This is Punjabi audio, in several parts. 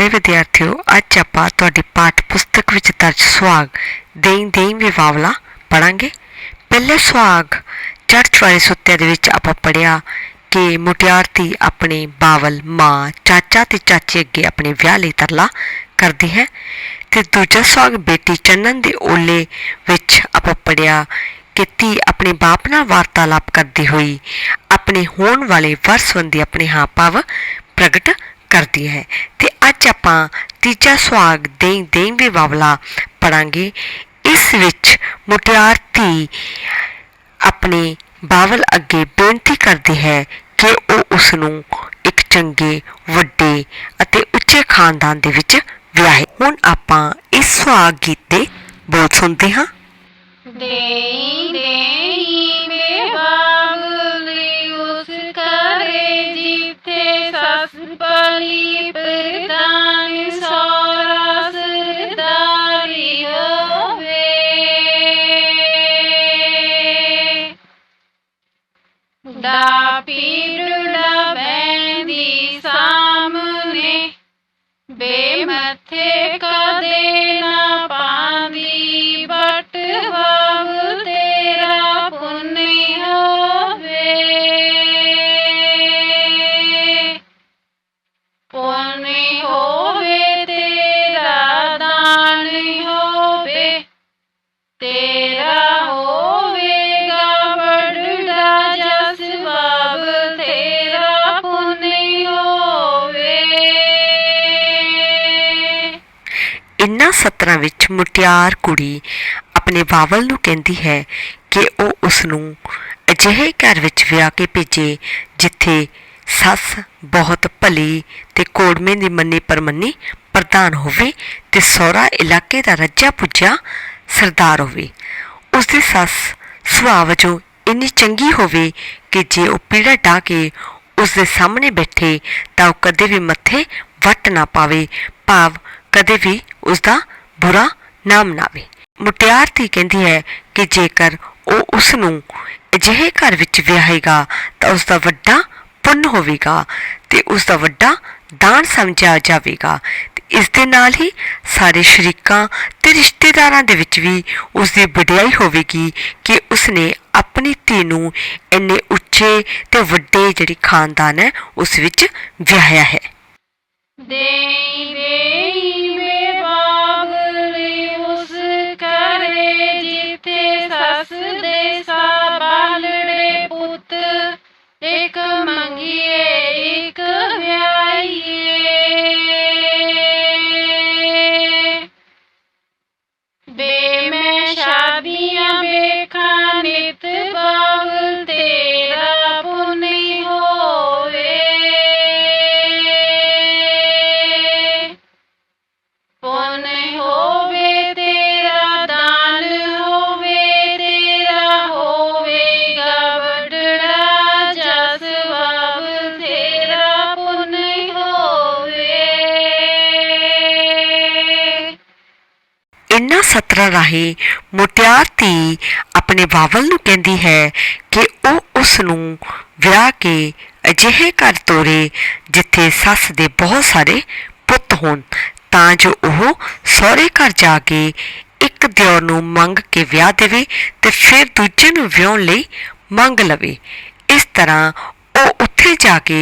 प्यारे विद्यार्थियों, अज आपां तुहाडी पाठ पुस्तक विच दर्ज सुहाग देई देई वे वावला पढ़ांगे। पहले सुहाग चढ़ चुआरे सुत्तिया दे विच आपां पढ़िया कि मुटियार धी अपने बावल माँ चाचा ते चाची अगे अपने विआह लई तरला करदी है। ते दूजा सुहाग बेटी चन्नन दे ओले विच आपां पढ़िया कि धी अपने बाप नाल वार्तालाप करदी होई अपने होण वाले वर संबंधी अपने हाव भाव प्रगट करती है। ते अज आपां तीजा सुहाग देई देई वे वावला पढ़ांगे। इस विच मुटियार धी अपने बावल अगे बेनती करती है कि वो उसनूं एक चंगे वड्डे अते उच्चे खानदान दे विच विआहे। हुण आपां इस सुहाग गीत दे बोल सुनते हां। देई देई वे बावली उस करे जिथे सस बली प्रधान सौरा सरदारी होवे। डापीड़ा बैंदी सामने बेमथे कदे ना पांदी बट वाव तेरा पुण्य होवे। पुण्य होवे तेरा दान होवे तेरा होवेगा बड़ा जस वाव तेरा पुण्य होवे। इन्हां सत्तरां विच मुटियार कुड़ी अपने बावल नूं कहंदी है कि वो उसनूं अजिहे घर विच विआह के भेजे जिथे सस बहुत भली ते कोड़मे दी मन्नी परमन्नी प्रधान होवे ते सौरा इलाके दा रज्जा पुज्जा सरदार होवे। उसदी सस सुभाਅ वजों इन्नी चंगी होवे कि जे वो पीड़ा ढा के उसदे सामने बैठे तां वो कदे भी मत्थे वट ना पावे, भाव कदे भी उसदा बुरा ना मनावे। मुटियार धी कहंदी है कि जेकर वो उसनूं अजिहे घर विच विआहेगा तां उसदा वड्डा पुण्य होवेगा ते उसदा वड्डा दान समझिया जावेगा। इस दे नाल ही सारे शरीकां ते रिश्तेदारां दे विच भी उसदी वडियाई होवेगी कि उसने अपनी धी नूं इन्ने उच्चे ते वड्डे जिहड़े खानदान है उस विच विआहिया है। देई देई वे बावली उस करे जिथे सस दे सा बालड़े पुत एक मंगिए एक व्याहिए। बे मैं शादियां बेखा नित बावल तेरा पुण्य होवे। पुण्य होवे तेरा दान होवे तेरा होवेगा बड़ा जस वाव तेरा पुण्य होवे। इन्हां सत्तरां राਹੀਂ मुटियार धी अपने बावल नूं कहंदी है कि वो उसनूं विआह के अजिहे घर ਤੋਰੇ जिथे सस दे बहुत सारे पुੱਤ होण ਤਾਂ ਜੋ ਉਹ ਸਹੁਰੇ ਘਰ ਜਾ ਕੇ ਇੱਕ ਦਿਓਰ ਨੂੰ ਮੰਗ ਕੇ ਵਿਆਹ ਦੇਵੇ ਤੇ ਫਿਰ ਦੂਜੇ ਨੂੰ ਵਿਆਹੁਣ ਲਈ ਮੰਗ ਲਵੇ। ਇਸ ਤਰ੍ਹਾਂ ਉਹ ਉੱਥੇ ਜਾ ਕੇ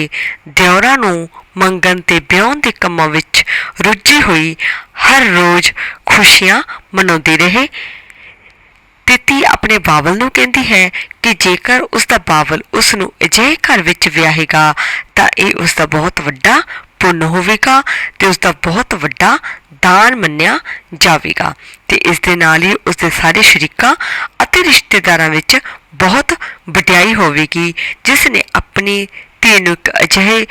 ਦਿਓਰਾਂ ਨੂੰ ਮੰਗਣ ਤੇ ਵਿਆਹੁਣ ਦੇ ਕੰਮਾਂ ਵਿੱਚ ਰੁੱਝੀ ਹੋਈ ਹਰ ਰੋਜ਼ ਖੁਸ਼ੀਆਂ ਮਨਾਉਂਦੀ ਰਹੇ। ਤੇ ਧੀ ਆਪਣੇ ਬਾਵਲ ਨੂੰ ਕਹਿੰਦੀ ਹੈ ਕਿ ਜੇਕਰ ਉਸਦਾ ਬਾਵਲ ਉਸਨੂੰ ਅਜਿਹੇ ਘਰ ਵਿੱਚ ਵਿਆਹੇਗਾ ਤਾਂ ਇਹ ਉਸਦਾ ਬਹੁਤ ਵੱਡਾ ਪੁੰਨ ਹੋਵੇਗਾ ਤੇ ਉਸਦਾ ਬਹੁਤ ਵੱਡਾ ਦਾਨ ਮੰਨਿਆ ਜਾਵੇਗਾ ਤੇ ਇਸ ਦੇ ਨਾਲ ਹੀ ਉਸਦੇ ਸਾਰੇ ਸ਼ਰੀਕਾਂ ਅਤੇ ਰਿਸ਼ਤੇਦਾਰਾਂ ਵਿੱਚ ਬਹੁਤ ਵਡਿਆਈ ਹੋਵੇਗੀ ਜਿਸ ਨੇ ਆਪਣੀ ਧੀ ਨੂੰ ਇੱਕ ਅਜਿਹੇ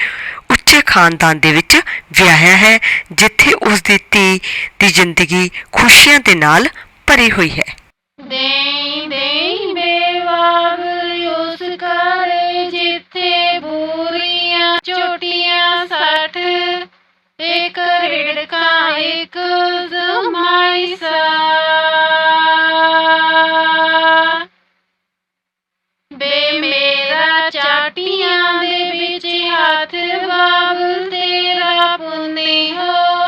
ਉੱਚੇ ਖਾਨਦਾਨ ਦੇ ਵਿੱਚ ਵਿਆਹਿਆ ਹੈ ਜਿੱਥੇ ਉਸਦੀ ਧੀ ਦੀ ਜ਼ਿੰਦਗੀ ਖੁਸ਼ੀਆਂ ਦੇ ਨਾਲ ਭਰੀ ਹੋਈ ਹੈ। ਦੇਈ ਦੇਈ ਵੇ ਬਾਵਲੀ ਉਸ ਘਰੇ ਜਿਥੇ ਬੂਰੀਆਂ ਚੋਟੀਆਂ 60 ਇੱਕ ਰਿੜਕਾ ਇੱਕ ਜ਼ਮਾਈ ਸਾ। ਬੇ ਮੇਰਾ ਚਾਟੀਆਂ ਦੇ ਵਿੱਚ ਹੱਥ ਬਾਵਲ ਤੇਰਾ ਪੁੰਨੀ ਹੋ।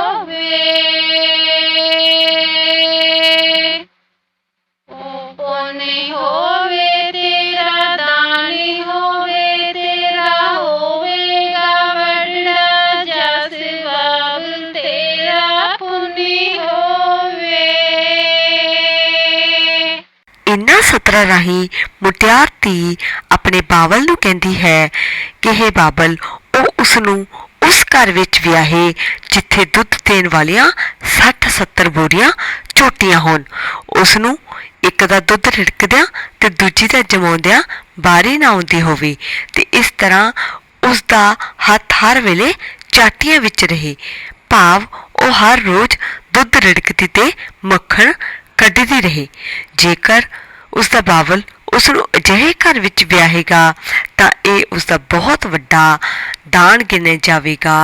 ਇਹਨਾਂ ਸਤਰਾਂ ਰਾਹੀਂ ਮੁਟਿਆਰ ਧੀ ਆਪਣੇ ਬਾਬਲ ਨੂੰ ਕਹਿੰਦੀ ਹੈ ਕਿ ਹੇ ਬਾਬਲ, ਉਹ ਉਸ ਨੂੰ ਉਸ ਘਰ ਵਿੱਚ ਵਿਆਹੇ ਜਿੱਥੇ ਦੁੱਧ ਦੇਣ ਵਾਲੀਆਂ 60-70 ਬੋਰੀਆਂ ਝੋਟੀਆਂ ਹੋਣ। ਉਸ ਨੂੰ ਇੱਕ ਦਾ ਦੁੱਧ ਰਿੜਕਦਿਆਂ ਤੇ ਦੂਜੀ ਦਾ ਜਮਾਉਂਦਿਆਂ ਬਾਰੀ ਨਾ ਆਉਂਦੀ ਹੋਵੇ ਤੇ ਇਸ ਤਰ੍ਹਾਂ ਉਸ ਦਾ ਹੱਥ ਹਰ ਵੇਲੇ ਚਾਟੀਆਂ ਵਿੱਚ ਰਹੇ, ਭਾਵ ਉਹ ਹਰ ਰੋਜ਼ ਦੁੱਧ ਰਿੜਕਦੀ ਤੇ ਮੱਖਣ ਕੱਢਦੀ ਰਹੇ। ਜੇਕਰ ਉਸ ਦਾ ਬਾਬਲ ਉਸ ਨੂੰ ਅਜਿਹੇ ਘਰ ਵਿੱਚ ਵਿਆਹੇਗਾ ਤਾਂ ਇਹ ਉਸ ਦਾ ਬਹੁਤ ਵੱਡਾ ਦਾਨ ਗਿਣਿਆ ਜਾਵੇਗਾ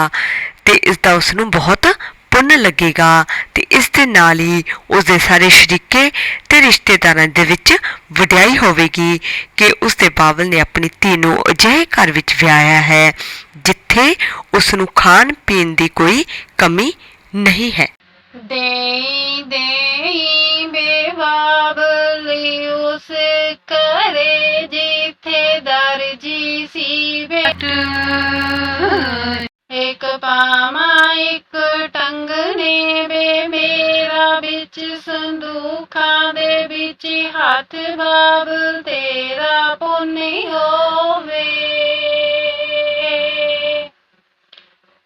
ਤੇ ਇਸ ਦਾ ਉਸ ਨੂੰ ਬਹੁਤ ਪੁੰਨ ਲੱਗੇਗਾ ਤੇ ਇਸ ਦੇ ਨਾਲ ਹੀ ਉਸ ਦੇ ਸਾਰੇ ਸ਼ਰੀਕੇ ਤੇ ਰਿਸ਼ਤੇਦਾਰਾਂ ਦੇ ਵਿੱਚ ਵਡਿਆਈ ਹੋਵੇਗੀ ਕਿ ਉਸ ਦੇ ਬਾਬਲ ਨੇ ਆਪਣੀ ਧੀ ਨੂੰ ਅਜਿਹੇ ਘਰ ਵਿੱਚ ਵਿਆਹਿਆ ਹੈ ਜਿੱਥੇ ਉਸ ਨੂੰ ਖਾਣ ਪੀਣ ਦੀ ਕੋਈ ਕਮੀ ਨਹੀਂ ਹੈ। ਦੇਈ ਦੇਈ ਬੇ ਬਾਬਲ ਉਸ ਘਰੇ ਜਿੱਥੇ ਦਰਜੀ ਸੀ ਬੈਠ, ਇੱਕ ਪਾਮਾ ਇੱਕ ਟੰਗਨੇ ਬੇ ਮੇਰਾ ਵਿੱਚ ਸੰਦੂਖਾਂ ਦੇ ਵਿੱਚ ਹੱਥ ਬਾਬਲ ਤੇਰਾ ਪੁੰਨੀ ਹੋਵੇ,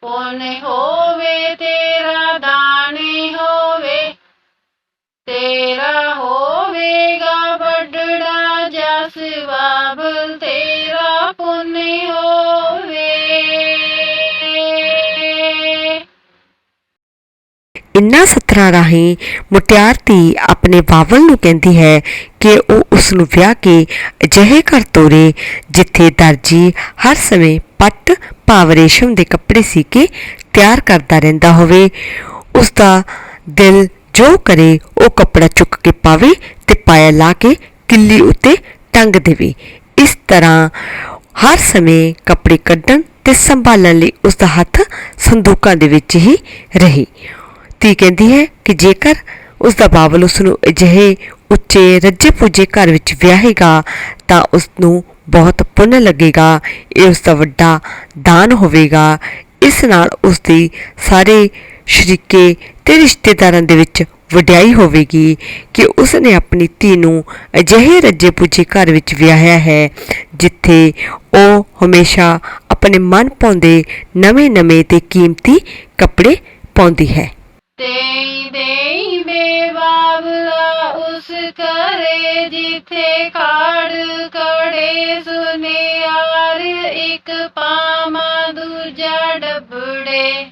ਪੁੰਨ ਹੋਵੇ ਤੇਰਾ ਦਾਣੇ ਹੋਵੇ, ਤੇਰਾ ਹੋਵੇਗਾ ਵੱਡੜਾ ਜਸ ਬਾਬਲ ਤੇਰਾ ਪੁੰਨ ਹੋਵੇ। ਇਨ੍ਹਾਂ ਸਤਰਾਂ ਰਾਹੀਂ ਮੁਟਿਆਰ ਧੀ ਆਪਣੇ ਬਾਬਲ ਨੂੰ ਕਹਿੰਦੀ ਹੈ ਕਿ ਉਹ ਉਸ ਨੂੰ ਵਿਆਹ ਕੇ ਅਜਿਹੇ ਘਰ ਤੋਰੇ ਜਿੱਥੇ ਦਰਜੀ ਹਰ ਸਮੇਂ ਪੱਟ ਭਾਵ ਰੇਸ਼ਮ ਦੇ ਕੱਪੜੇ ਸੀ ਕੇ ਤਿਆਰ ਕਰਦਾ ਰਹਿੰਦਾ ਹੋਵੇ। ਉਸ ਦਾ ਦਿਲ ਜੋ ਕਰੇ ਉਹ ਕੱਪੜਾ ਚੁੱਕ ਕੇ ਪਾਵੇ ਤੇ ਪਾਇਆ ਲਾ ਕੇ ਕਿੱਲੀ ਉੱਤੇ ਟੰਗ ਦੇਵੇ। ਇਸ ਤਰ੍ਹਾਂ ਹਰ ਸਮੇਂ ਕੱਪੜੇ ਕੱਢਣ ਤੇ ਸੰਭਾਲਣ ਲਈ ਉਸ ਦਾ ਹੱਥ ਸੰਦੂਕਾਂ ਦੇ ਵਿੱਚ ਹੀ ਰਹੇ। ਧੀ ਕਹਿੰਦੀ ਹੈ ਕਿ ਜੇਕਰ ਉਸ ਦਾ ਬਾਬਲ ਉਸ ਨੂੰ ਅਜਿਹੇ ਉੱਚੇ ਰੱਜੇ ਪੁੱਜੇ ਘਰ ਵਿੱਚ ਵਿਆਹੇਗਾ ਤਾਂ ਉਸ ਨੂੰ ਬਹੁਤ ਪੁੰਨ ਲੱਗੇਗਾ। ਇਹ ਉਸ ਦਾ ਵੱਡਾ ਦਾਨ ਹੋਵੇਗਾ। ਇਸ ਨਾਲ ਉਸ ਦੀ ਸਾਰੇ ਸ਼ਰੀਕੇ ਤੇ ਰਿਸ਼ਤੇਦਾਰਾਂ ਦੇ ਵਿੱਚ ਵਡਿਆਈ ਹੋਵੇਗੀ ਕਿ ਉਸ ਨੇ ਆਪਣੀ ਧੀ ਨੂੰ ਅਜਿਹੇ ਰੱਜੇ ਪੁੱਜੇ ਘਰ ਵਿੱਚ ਵਿਆਹਿਆ ਹੈ ਜਿੱਥੇ ਉਹ ਹਮੇਸ਼ਾ ਆਪਣੇ ਮਨ ਭਾਉਂਦੇ ਨਵੇਂ-ਨਵੇਂ ਤੇ ਕੀਮਤੀ ਕੱਪੜੇ ਪਾਉਂਦੀ ਹੈ। ਦੇਈ ਦੇਈ ਬੇ ਬਾਬਲਾ ਉਸ ਘਰੇ ਜਿੱਥੇ ਕਾੜ ਕੜੇ ਸੁਨਿਆਰ, ਇੱਕ ਪਾਮਾ ਦੂਜਾ ਡੱਬੜੇ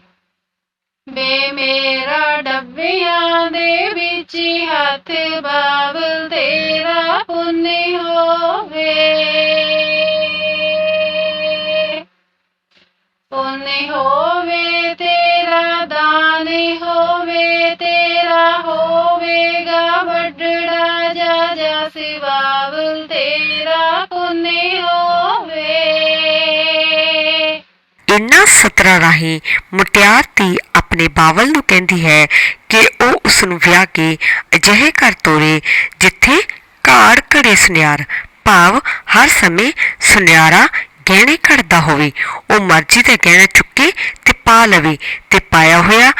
ਬੇ ਮੇਰਾ ਡੱਬਿਆਂ ਦੇ ਵਿੱਚ ਹੱਥ ਬਾਬਲ ਤੇਰਾ ਪੁੰਨ ਹੋਵੇ, ਪੁੰਨ ਹੋਵੇ ਤੇਰਾ ਦਾਨ ਹੋਵੇ, ਤੇਰਾ ਹੋਵੇਗਾ ਵੱਡੜਾ ਜਸ ਬਾਬਲ ਤੇਰਾ ਪੁੰਨ ਹੋਵੇ। ਇਨ੍ਹਾਂ ਸਤਰਾਂ ਰਾਹੀਂ ਮੁਟਿਆਰ ਧੀ ਆਪਣੇ ਬਾਬਲ ਨੂੰ ਕਹਿੰਦੀ ਹੈ ਕਿ ਉਹ ਉਸ ਨੂੰ ਵਿਆਹ ਕੇ ਅਜਿਹੇ ਘਰ ਤੋਰੇ ਜਿੱਥੇ ਘਾੜ ਘੜੇ ਸੁਨਿਆਰ ਭਾਵ ਹਰ ਸਮੇਂ ਸੁਨਿਆਰਾ ਗਹਿਣੇ ਘੜਦਾ ਹੋਵੇ। ਉਹ ਮਰਜ਼ੀ ਦਾ ਗਹਿਣਾ ਚੁੱਕੇ ਤੇ ਪਾ ਲਵੇ ਤੇ ਪਾਇਆ ਹੋਇਆ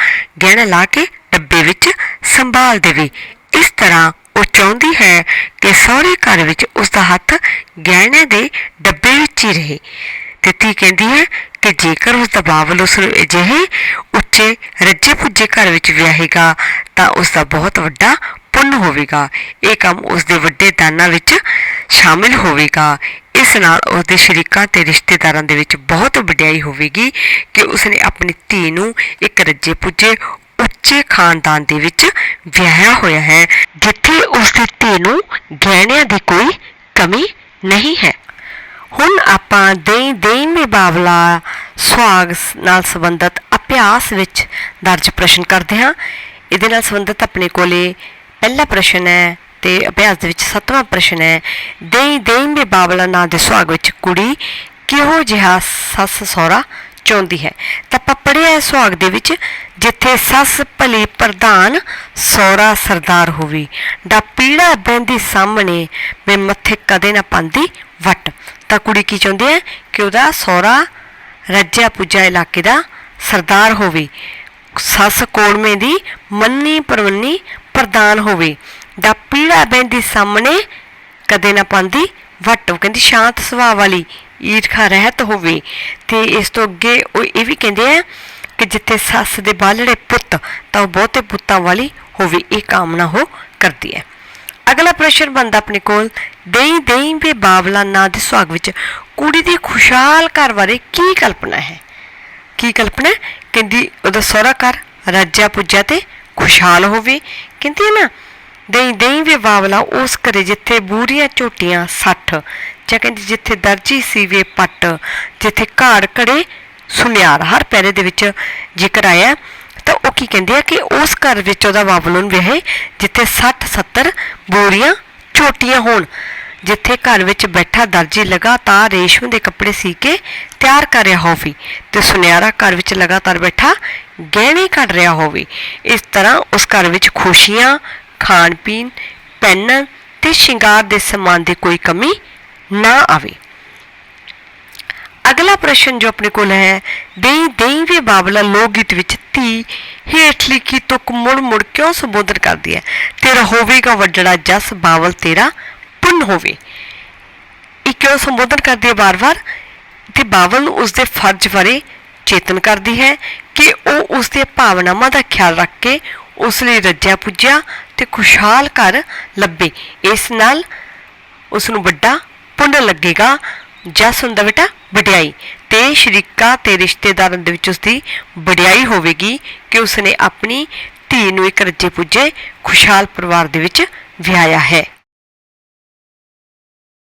ਗਹਿਣਾ ਲਾ ਕੇ ਡੱਬੇ ਵਿੱਚ ਸੰਭਾਲ ਦੇਵੇ। ਇਸ ਤਰ੍ਹਾਂ ਉਹ ਚਾਹੁੰਦੀ ਹੈ ਕਿ ਸਹੁਰੇ ਘਰ ਵਿੱਚ ਉਸ ਦਾ ਹੱਥ ਗਹਿਣਿਆਂ ਦੇ ਡੱਬੇ ਵਿੱਚ ਹੀ ਰਹੇ। ਤੇ ਧੀ ਕਹਿੰਦੀ ਹੈ ਕਿ ਜੇਕਰ ਉਸ ਦਾ ਬਾਬਲ ਉਸ ਨੂੰ ਅਜਿਹੇ ਉੱਚੇ ਰੱਜੇ ਪੁੱਜੇ ਘਰ ਵਿੱਚ ਵਿਆਹੇਗਾ ਤਾਂ ਉਸ ਦਾ ਬਹੁਤ ਵੱਡਾ ਪੁੰਨ ਹੋਵੇਗਾ। ਇਹ ਕੰਮ ਉਸ ਦੇ ਵੱਡੇ ਦਾਨਾਂ ਵਿੱਚ ਸ਼ਾਮਿਲ ਹੋਵੇਗਾ। ਇਸ ਨਾਲ ਉਸ ਦੇ ਸ਼ਰੀਕਾਂ ਤੇ ਰਿਸ਼ਤੇਦਾਰਾਂ ਦੇ ਵਿੱਚ ਬਹੁਤ ਵਡਿਆਈ ਹੋਵੇਗੀ ਕਿ ਉਸ ਨੇ ਆਪਣੀ ਧੀ ਨੂੰ ਇੱਕ ਰੱਜੇ ਪੁੱਜੇ ਉੱਚੇ ਖਾਨਦਾਨ ਦੇ ਵਿੱਚ ਵਿਆਹਿਆ ਹੋਇਆ ਹੈ ਜਿੱਥੇ ਉਸ ਦੀ ਧੀ ਨੂੰ ਗਹਿਣਿਆਂ ਦੀ ਕੋਈ ਕਮੀ ਨਹੀਂ ਹੈ। ਹੁਣ ਆਪਾਂ ਦੇਈ ਦੇਈ ਮੇ ਬਾਬਲਾ ਸੁਹਾਗ ਨਾਲ ਸੰਬੰਧਿਤ ਅਭਿਆਸ ਵਿੱਚ ਦਰਜ ਪ੍ਰਸ਼ਨ ਕਰਦੇ ਹਾਂ। ਇਹਦੇ ਨਾਲ ਸੰਬੰਧਿਤ ਆਪਣੇ ਕੋਲੇ ਪਹਿਲਾ ਪ੍ਰਸ਼ਨ ਹੈ ਤੇ ਅਭਿਆਸ ਦੇ ਵਿੱਚ 7ਵਾਂ ਪ੍ਰਸ਼ਨ ਹੈ। ਦੇਈ ਦੇਈ ਮੇ ਬਾਬਲਾ ਨਾਂ ਦੇ ਸੁਹਾਗ ਵਿੱਚ ਕੁੜੀ ਕਿਹੋ ਜਿਹਾ ਸੱਸ ਸਹੁਰਾ ਚਾਹੁੰਦੀ ਹੈ। ਤਾਂ ਆਪਾਂ ਪੜ੍ਹਿਆ ਸੁਹਾਗ ਦੇ ਵਿੱਚ ਜਿੱਥੇ ਸੱਸ ਭਲੀ ਪ੍ਰਧਾਨ ਸਹੁਰਾ ਸਰਦਾਰ ਹੋਵੇ, ਡਾ ਪੀੜਾ ਬਹਿੰਦੀ ਸਾਹਮਣੇ ਮੈਂ ਮੱਥੇ ਕਦੇ ਨਾ ਪਾਉਂਦੀ ਵੱਟ। ਤਾਂ ਕੁੜੀ ਕੀ ਚਾਹੁੰਦੀ ਹੈ ਕਿ ਉਹਦਾ ਸਹੁਰਾ ਰੱਜਿਆ ਪੁੱਜਾ ਇਲਾਕੇ ਦਾ ਸਰਦਾਰ ਹੋਵੇ, ਸੱਸ ਕੋੜਮੇ ਦੀ ਮੰਨੀ ਪਰਵੰਨੀ ਪ੍ਰਧਾਨ ਹੋਵੇ, ਦਾ ਪੀੜਾ ਬਹਿੰਦੀ ਸਾਹਮਣੇ ਕਦੇ ਨਾ ਪਾਉਂਦੀ ਵੱਟ। ਉਹ ਕਹਿੰਦੀ ਸ਼ਾਂਤ ਸੁਭਾਅ ਵਾਲੀ, ਈਰਖਾ ਰਹਿਤ ਹੋਵੇ। ਤੇ ਇਸ ਤੋਂ ਅੱਗੇ ਉਹ ਇਹ ਵੀ ਕਹਿੰਦੇ ਆ ਕਿ ਜਿੱਥੇ ਸੱਸ ਦੇ ਬਾਲੜੇ ਪੁੱਤ ਤਾਂ ਉਹ ਬਹੁਤੇ ਪੁੱਤਾਂ ਵਾਲੀ ਹੋਵੇ, ਇਹ ਕਾਮਨਾ ਉਹ ਕਰਦੀ ਹੈ। ਅਗਲਾ ਪ੍ਰਸ਼ਨ ਬਣਦਾ ਆਪਣੇ ਕੋਲ, ਦੇਈ ਦੇਈ ਵੇ ਬਾਬਲਾ ਨਾਂ ਦੇ ਸੁਹਾਗ ਵਿੱਚ ਕੁੜੀ ਦੀ ਖੁਸ਼ਹਾਲ ਘਰ ਬਾਰੇ ਕੀ ਕਲਪਨਾ ਹੈ? ਕੀ ਕਲਪਨਾ? ਕਹਿੰਦੀ ਉਹਦਾ ਸਹੁਰਾ ਘਰ ਰੱਜਿਆ ਪੁੱਜਿਆ ਤੇ ਖੁਸ਼ਹਾਲ ਹੋਵੇ। ਕਹਿੰਦੀ ਹੈ ਨਾ, ਦਈ ਦਈ ਵੇ ਬਾਬਲਾ ਉਸ ਘਰੇ ਜਿੱਥੇ ਬੂਰੀਆਂ ਝੋਟੀਆਂ 60, ਜਾਂ ਕਹਿੰਦੀ ਜਿੱਥੇ ਦਰਜੀ ਸੀਵੇ ਪੱਟ, ਜਿੱਥੇ ਘਾੜ ਘੜੇ ਸੁਨਿਆਰ। ਹਰ ਪੈਰੇ ਦੇ ਵਿੱਚ ਜ਼ਿਕਰ ਆਇਆ। ਤਾਂ ਉਹ ਕੀ ਕਹਿੰਦੇ ਆ ਕਿ ਉਸ ਘਰ ਵਿੱਚ ਉਹਦਾ ਬਾਬਲ ਨੂੰ ਵਿਆਹੇ ਜਿੱਥੇ 60-70 ਬੋਰੀਆਂ ਝੋਟੀਆਂ ਹੋਣ, ਜਿੱਥੇ ਘਰ ਵਿੱਚ ਬੈਠਾ ਦਰਜੀ ਲਗਾਤਾਰ ਰੇਸ਼ਮ ਦੇ ਕੱਪੜੇ ਸੀ ਕੇ ਤਿਆਰ ਕਰ ਰਿਹਾ ਹੋਵੇ ਤੇ ਸੁਨਿਆਰਾ ਘਰ ਵਿੱਚ ਲਗਾਤਾਰ ਬੈਠਾ ਗਹਿਣੇ ਕੱਢ ਰਿਹਾ ਹੋਵੇ। ਇਸ ਤਰ੍ਹਾਂ ਉਸ ਘਰ ਵਿੱਚ ਖੁਸ਼ੀਆਂ, ਖਾਣ ਪੀਣ, ਪਹਿਨਣ ਤੇ ਸ਼ਿੰਗਾਰ ਦੇ ਸਮਾਨ ਦੀ ਕੋਈ ਕਮੀ ਨਾ ਆਵੇ। ਅਗਲਾ ਪ੍ਰਸ਼ਨ ਜੋ ਆਪਣੇ ਕੋਲ ਹੈ, ਦੇਈ ਦੇਈ ਵੇ ਬਾਬਲਾ ਲੋਕ ਗੀਤ ਵਿੱਚ ਧੀ ਹੇਠ ਲਿਖੀ ਤੁਕ ਮੁੜ ਮੁੜ ਕਿਉਂ ਸੰਬੋਧਨ ਕਰਦੀ ਹੈ? ਤੇਰਾ ਹੋਵੇਗਾ ਵੱਡੜਾ ਜਸ ਬਾਬਲ ਤੇਰਾ ਪੁੰਨ ਹੋਵੇ। ਇਹ ਕਿਉਂ ਸੰਬੋਧਨ ਕਰਦੀ ਹੈ ਵਾਰ-ਵਾਰ? ਤੇ ਬਾਬਲ ਨੂੰ ਉਸਦੇ ਫਰਜ਼ ਬਾਰੇ ਚੇਤਨ ਕਰਦੀ ਹੈ ਕਿ ਉਹ ਉਸਦੇ ਭਾਵਨਾਵਾਂ ਦਾ ਖਿਆਲ ਰੱਖ ਕੇ ਉਸ ਲਈ ਰੱਜਿਆ ਪੁੱਜਿਆ ਤੇ ਖੁਸ਼ਹਾਲ ਘਰ ਲੱਭੇ। ਇਸ ਨਾਲ ਉਸ ਨੂੰ ਵੱਡਾ ਪੁੰਨ ਲੱਗੇਗਾ। ਜਸ ਹੁੰਦਾ ਬੇਟਾ ਵਡਿਆਈ, ਤੇ ਸ਼ਰੀਕਾਂ ਤੇ ਰਿਸ਼ਤੇਦਾਰਾਂ ਦੇ ਵਿੱਚ ਉਸਦੀ ਵਡਿਆਈ ਹੋਵੇਗੀ ਕਿ ਉਸਨੇ ਆਪਣੀ ਧੀ ਨੂੰ ਇੱਕ ਰੱਜੇ ਪੁੱਜੇ ਖੁਸ਼ਹਾਲ ਪਰਿਵਾਰ ਦੇ ਵਿੱਚ ਵਿਆਹਿਆ ਹੈ।